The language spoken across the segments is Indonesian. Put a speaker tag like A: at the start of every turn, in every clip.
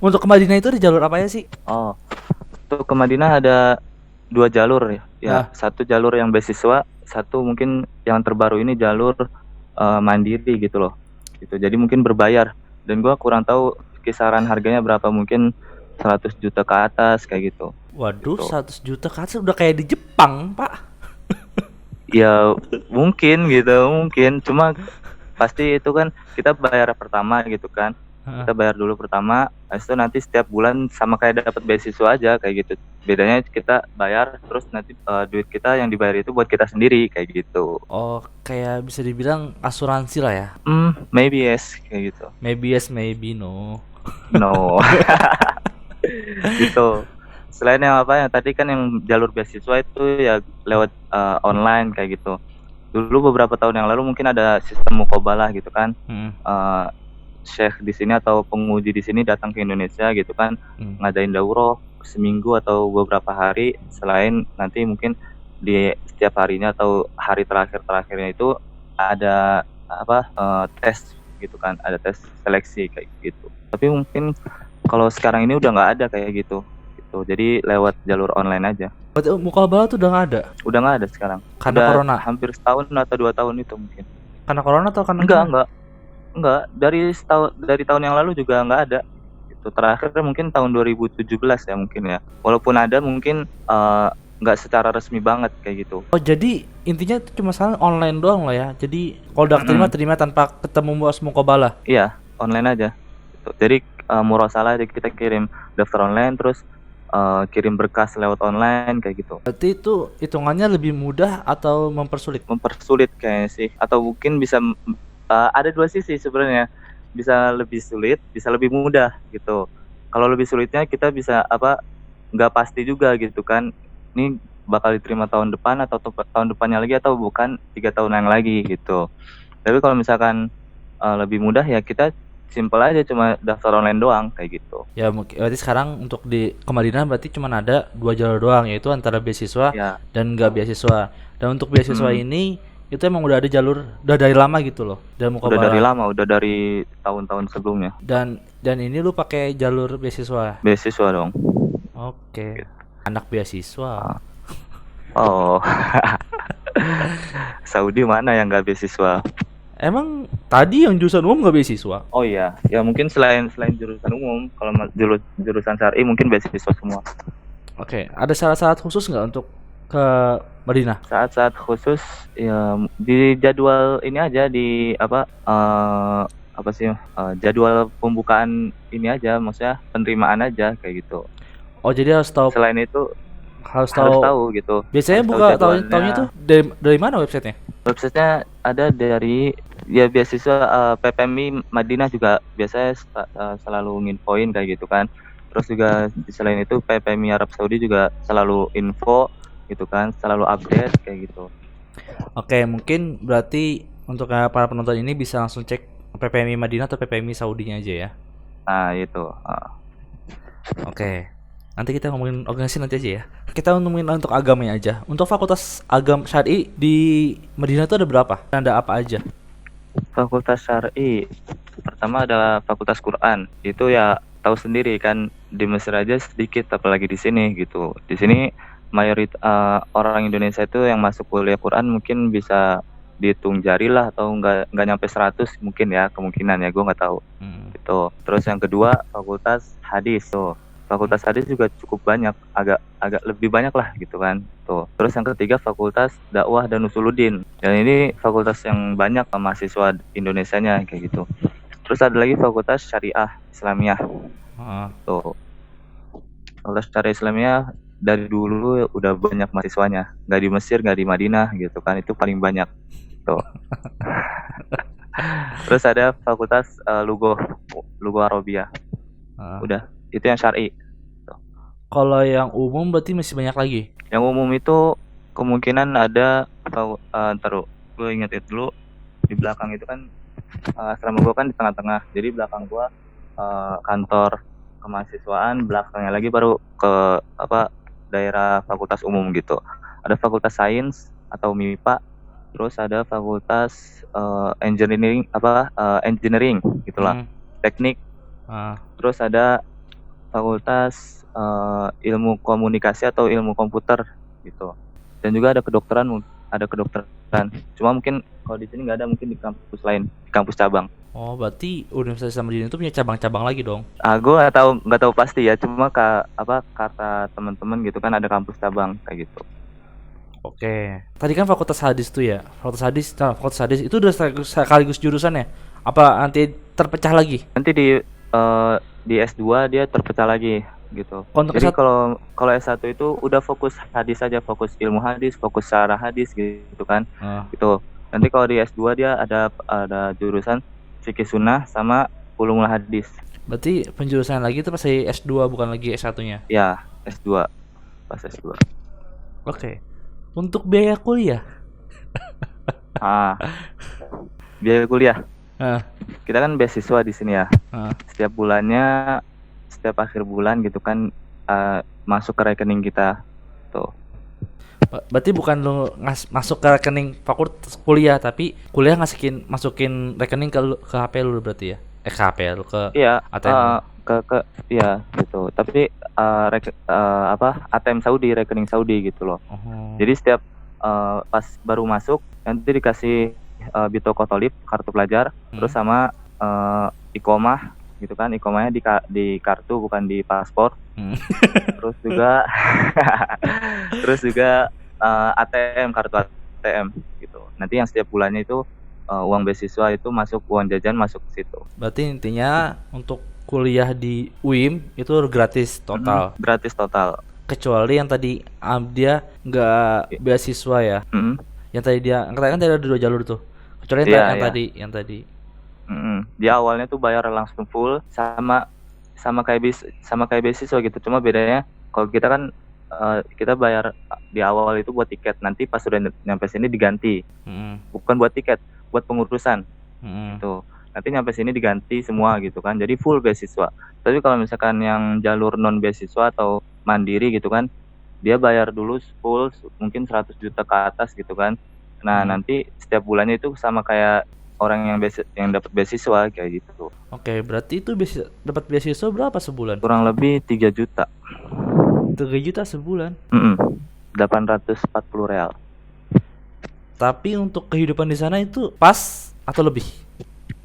A: Untuk ke Madinah itu ada jalur apa ya sih?
B: Oh, untuk ke Madinah ada 2 jalur ya. Ya,
A: Ah,
B: satu jalur yang beasiswa, satu mungkin yang terbaru ini jalur mandiri gitu loh. Gitu. Jadi mungkin berbayar. Dan gua kurang tahu kisaran harganya berapa, mungkin 100 juta ke atas kayak gitu.
A: waduh,
B: Gitu.
A: 100 juta kan udah kayak di Jepang, Pak.
B: Ya mungkin gitu, mungkin. Cuma pasti itu kan kita bayar pertama gitu kan.
A: Heeh.
B: Kita bayar dulu pertama, habis itu nanti setiap bulan sama kayak dapat beasiswa aja kayak gitu. Bedanya kita bayar terus nanti duit kita yang dibayar itu buat kita sendiri kayak gitu.
A: Oh, kayak bisa dibilang asuransi lah ya.
B: Maybe yes kayak gitu.
A: Maybe yes, maybe no.
B: No. Gitu. Selain yang apa yang tadi kan yang jalur beasiswa itu ya lewat online kayak gitu. Dulu beberapa tahun yang lalu mungkin ada sistem mukobalah gitu kan.
A: Hmm.
B: Eh Syekh di sini atau penguji di sini datang ke Indonesia gitu kan,
A: Hmm.
B: ngadain daurah seminggu atau beberapa hari, selain nanti mungkin di setiap harinya atau hari terakhirnya itu ada apa tes gitu kan, ada tes seleksi kayak gitu. Tapi mungkin kalau sekarang ini udah nggak ada kayak gitu. Gitu. Jadi lewat jalur online aja.
A: Berarti mukabalah tuh udah nggak ada
B: Udah nggak ada sekarang.
A: karena
B: Udah
A: corona.
B: hampir setahun atau 2 tahun itu mungkin.
A: Karena corona atau karena
B: Enggak,
A: gimana?
B: enggak. Enggak, dari tahun yang lalu juga enggak ada. Itu terakhir mungkin tahun 2017 ya mungkin ya. Walaupun ada mungkin enggak secara resmi banget kayak gitu.
A: Oh, jadi intinya itu cuma sekarang online doang lah ya. Jadi kalau udah terima
B: Mm-mm.
A: terima tanpa ketemu bos mukabalah.
B: Iya, online aja. Gitu. Jadi murasalah aja kita kirim daftar online terus kirim berkas lewat online kayak gitu.
A: Berarti itu hitungannya lebih mudah atau mempersulit?
B: Mempersulit kayaknya sih, atau mungkin bisa ada dua sisi sebenarnya, bisa lebih sulit bisa lebih mudah gitu. Kalau lebih sulitnya kita bisa apa, nggak pasti juga gitu kan, ini bakal diterima tahun depan atau tahun depannya lagi atau bukan 3 tahun yang lagi gitu. Tapi kalau misalkan lebih mudah ya kita simple aja, cuma daftar online doang kayak gitu
A: Ya mungkin berarti sekarang untuk di ke Madinah berarti cuma ada dua jalur doang, yaitu antara beasiswa
B: ya.
A: dan nggak beasiswa. Dan untuk beasiswa
B: Hmm,
A: ini itu emang udah ada jalur udah dari lama gitu loh, dan
B: udah dari
A: mukabalah.
B: lama, udah dari tahun-tahun sebelumnya.
A: Dan ini lu pakai jalur beasiswa.
B: Beasiswa dong.
A: Oke. Anak beasiswa.
B: Ah. Oh. Saudi mana yang nggak beasiswa?
A: Emang tadi yang jurusan umum nggak beasiswa?
B: Oh iya, ya mungkin selain selain jurusan umum, kalau jurusan syar'i mungkin beasiswa semua.
A: Oke, ada syarat-syarat khusus nggak untuk ke Madinah?
B: Saat-saat khusus ya di jadwal ini aja, di apa sih, jadwal pembukaan ini aja, maksudnya penerimaan aja kayak gitu.
A: Oh, jadi harus tahu
B: Selain itu
A: harus
B: harus
A: tahu.
B: tahu gitu,
A: Biasanya
B: harus tahu
A: buka tahunnya tuh
B: jadwalnya.
A: dari mana websitenya?
B: Websitenya ada dari ya beasiswa PPMI Madinah juga biasanya selalu nginfoin kayak gitu kan. Terus juga selain itu PPMI Arab Saudi juga selalu info gitu kan, selalu update kayak gitu.
A: Oke, mungkin berarti untuk para penonton ini bisa langsung cek PPMI Madinah atau PPMI Saudinya aja ya.
B: Nah itu
A: Oke. Nanti kita ngomongin organisasi nanti aja ya. Kita ngomongin untuk agamanya aja. Untuk fakultas agama syar'i di Madinah itu ada berapa? Ada apa aja?
B: Fakultas Syar'i pertama adalah Fakultas Quran. Itu ya tahu sendiri kan, di Mesir aja sedikit apalagi di sini gitu. Di sini mayoritas orang Indonesia itu yang masuk kuliah Quran mungkin bisa dihitung jari lah, atau nggak nyampe 100 mungkin ya, kemungkinan ya, gue nggak tahu
A: Hmm.
B: gitu. Terus yang kedua Fakultas Hadis tuh. Fakultas Hadis juga cukup banyak, agak agak lebih banyak lah gitu kan tuh. Terus yang ketiga Fakultas Dakwah dan Usuluddin, dan ini fakultas yang banyak mahasiswa Indonesianya kayak gitu. Terus ada lagi Fakultas Syariah Islamiyah
A: Heeh.
B: tuh. Fakultas Syariah Islamiyah dari dulu udah banyak mahasiswanya, nggak di Mesir nggak di Madinah gitu kan, itu paling banyak tuh. Terus ada Fakultas Lugo Arabia,
A: Heeh.
B: udah itu yang syar'i.
A: Kalau yang umum berarti masih banyak lagi.
B: Yang umum itu kemungkinan ada, taruh gue ingetin dulu, di belakang itu kan asrama gue kan di tengah-tengah, jadi belakang gue kantor kemahasiswaan, belakangnya lagi baru ke apa daerah fakultas umum gitu. Ada Fakultas Sains atau MIPA, terus ada Fakultas engineering gitulah,
A: Hmm.
B: teknik.
A: Ah.
B: Terus ada fakultas ilmu komunikasi atau ilmu komputer gitu. Dan juga ada kedokteran. Cuma mungkin kalau di sini nggak ada, mungkin di kampus lain, di kampus cabang.
A: Oh, berarti Universitas Samadina itu punya cabang-cabang lagi dong.
B: Gue nggak tahu pasti ya, cuma kata teman-teman gitu kan ada kampus cabang kayak gitu.
A: Oke. Tadi kan Fakultas Hadis tuh ya. Fakultas Hadis itu udah sekaligus jurusan ya? Apa nanti terpecah lagi?
B: Nanti di S2 dia terpecah lagi gitu.
A: Untuk
B: Jadi
A: S1
B: kalau S1 itu udah fokus hadis saja, fokus ilmu hadis, fokus syarah hadis gitu kan. Gitu. Nanti kalau di S2 dia ada jurusan fikih sunnah sama ulumul hadis.
A: berarti penjurusan lagi itu pasti S2 bukan lagi S1-nya.
B: Ya, S2. Pas S2.
A: Oke. Untuk biaya kuliah.
B: Biaya kuliah.
A: Ah,
B: Kita kan beasiswa di sini ya.
A: ah.
B: Setiap bulannya, setiap akhir bulan gitu kan masuk ke rekening kita. Tuh.
A: Berarti bukan lu masuk ke rekening fakultas kuliah, tapi kuliah masukin rekening ke HP lu berarti ya. Ke HP lu ke
B: Iya,
A: ATM lu.
B: iya gitu. Tapi ATM Saudi, rekening Saudi gitu loh.
A: Oh.
B: Jadi setiap pas baru masuk nanti dikasih Bito Kotolip, kartu pelajar, terus sama ikomah gitu kan. Ikomahnya di kartu bukan di paspor. Terus juga ATM, kartu ATM gitu. Nanti yang setiap bulannya itu uang beasiswa itu masuk, uang jajan masuk ke situ.
A: Berarti intinya untuk kuliah di UIM itu gratis total.
B: Gratis total.
A: Kecuali yang tadi dia nggak beasiswa ya. Yang tadi kan tadi ada 2 jalur tuh. Kecuali yang tadi.
B: Di awalnya tuh bayar langsung full sama kayak beasiswa gitu. Cuma bedanya kalau kita kan kita bayar di awal itu buat tiket, nanti pas sudah nyampe sini diganti. Bukan buat tiket, buat pengurusan. Gitu. Nanti nyampe sini diganti semua gitu kan. Jadi full beasiswa. Tapi kalau misalkan yang jalur non beasiswa atau mandiri gitu kan, dia bayar dulu full mungkin 100 juta ke atas gitu kan. Nah, nanti setiap bulannya itu sama kayak orang yang dapat beasiswa kayak gitu.
A: Oke, berarti itu dapat beasiswa berapa sebulan?
B: Kurang lebih 3 juta.
A: 3 juta sebulan.
B: 840 real.
A: Tapi untuk kehidupan di sana itu pas atau lebih?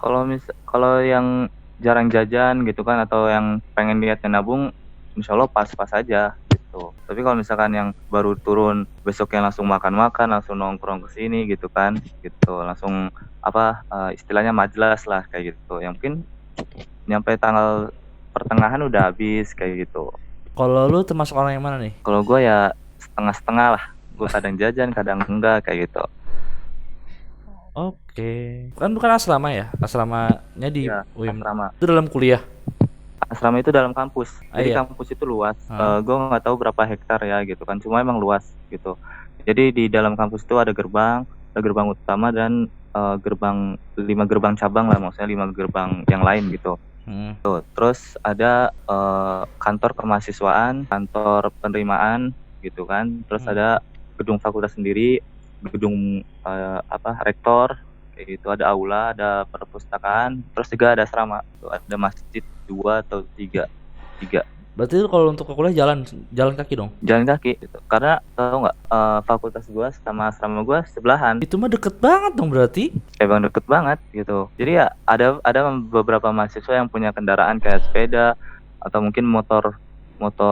B: Kalau yang jarang jajan gitu kan, atau yang pengen niatnya nabung, insya Allah pas-pas aja gitu. Tapi kalau misalkan yang baru turun besoknya langsung makan-makan, langsung nongkrong ke sini gitu kan, gitu langsung istilahnya majlas lah kayak gitu. Yang mungkin nyampe tanggal pertengahan udah habis kayak gitu.
A: Kalau lu termasuk orang yang mana nih?
B: Kalau gue ya setengah-setengah lah. Gue kadang jajan, kadang enggak kayak gitu.
A: Oke. Kan bukan asrama ya? Asramanya di UIM.
B: Asrama.
A: Itu dalam kuliah.
B: Asrama itu dalam kampus. Jadi
A: iya.
B: kampus itu luas. Gue nggak tahu berapa hektar ya gitu kan. Cuma emang luas gitu. Jadi di dalam kampus itu ada gerbang utama dan 5 gerbang cabang lah, maksudnya 5 gerbang yang lain gitu. Tuh, terus ada kantor kemahasiswaan, kantor penerimaan gitu kan. Terus ada gedung fakultas sendiri, gedung rektor kayak gitu, ada aula, ada perpustakaan, terus juga ada asrama. Tuh, ada masjid 2 atau 3.
A: Berarti itu kalau untuk ke kuliah jalan kaki dong?
B: Jalan kaki gitu. Karena tahu nggak, fakultas gua sama asrama gua sebelahan.
A: Itu mah deket banget dong berarti.
B: Emang deket banget gitu. Jadi ya ada beberapa mahasiswa yang punya kendaraan kayak sepeda atau mungkin motor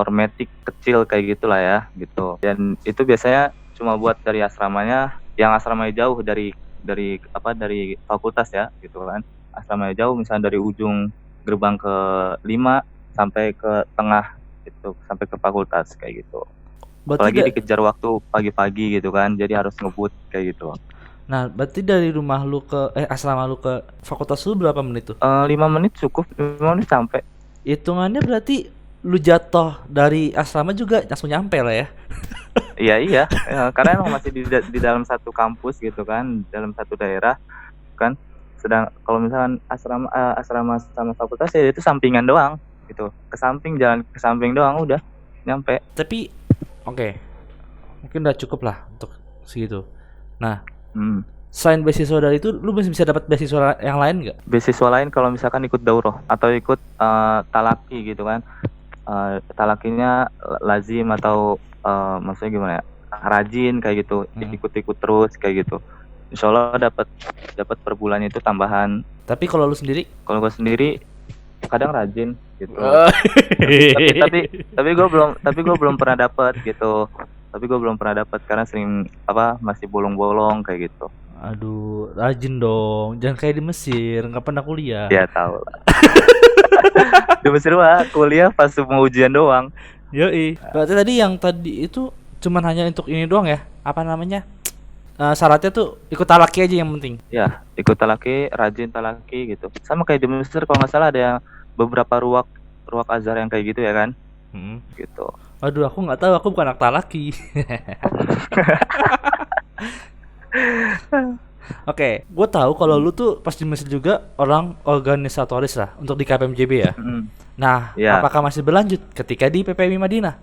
B: matic kecil kayak gitulah ya gitu. Dan itu biasanya cuma buat dari asramanya, yang asramanya jauh dari fakultas ya gitu kan. Asramanya jauh, misalnya dari ujung gerbang ke 5 sampai ke tengah gitu, sampai ke fakultas kayak gitu. Apalagi dikejar waktu pagi-pagi gitu kan, jadi harus ngebut kayak gitu.
A: Nah, berarti dari rumah lu ke asrama lu ke fakultas lu berapa menit tuh?
B: 5 menit cukup, 5 menit sampai.
A: Hitungannya berarti lu jatuh dari asrama juga langsung nyampe lah ya.
B: Iya, karena emang masih di dalam satu kampus gitu kan, dalam satu daerah kan. Sedang kalau misalkan asrama sama fakultas ya itu sampingan doang gitu, jalan ke samping doang udah nyampe.
A: Tapi oke. Mungkin udah cukup lah untuk segitu. Nah, selain beasiswa dari itu, lu masih bisa dapat beasiswa yang lain nggak?
B: Beasiswa lain kalau misalkan ikut daurah atau ikut talaki gitu kan. talakinya lazim atau maksudnya gimana ya, rajin kayak gitu, ikut-ikut terus kayak gitu. Insya Allah dapat per bulannya itu tambahan.
A: Tapi kalau lu sendiri?
B: Kalau gue sendiri kadang rajin gitu.
A: Oh.
B: tapi gue belum pernah dapat gitu. Tapi gue belum pernah dapat karena sering masih bolong-bolong kayak gitu.
A: Aduh, rajin dong. Jangan kayak di Mesir, nggak pernah kuliah.
B: Ya tahu lah. Di Mesir mah kuliah pas mau ujian doang.
A: Yoi. Berarti tadi itu cuman hanya untuk ini doang ya? Apa namanya? Syaratnya tuh ikut talaki aja yang penting.
B: Ya, ikut talaki, rajin talaki gitu. Sama kayak di Mesir kalau nggak salah ada beberapa ruak azhar yang kayak gitu ya kan? Gitu.
A: Aduh, aku nggak tahu, aku bukan anak talaki. Oke, gue tahu kalau lu tuh pas di Mesir juga orang organisatoris lah untuk di KPMJB ya. Nah,
B: Ya.
A: apakah masih berlanjut ketika di PPMI Madinah?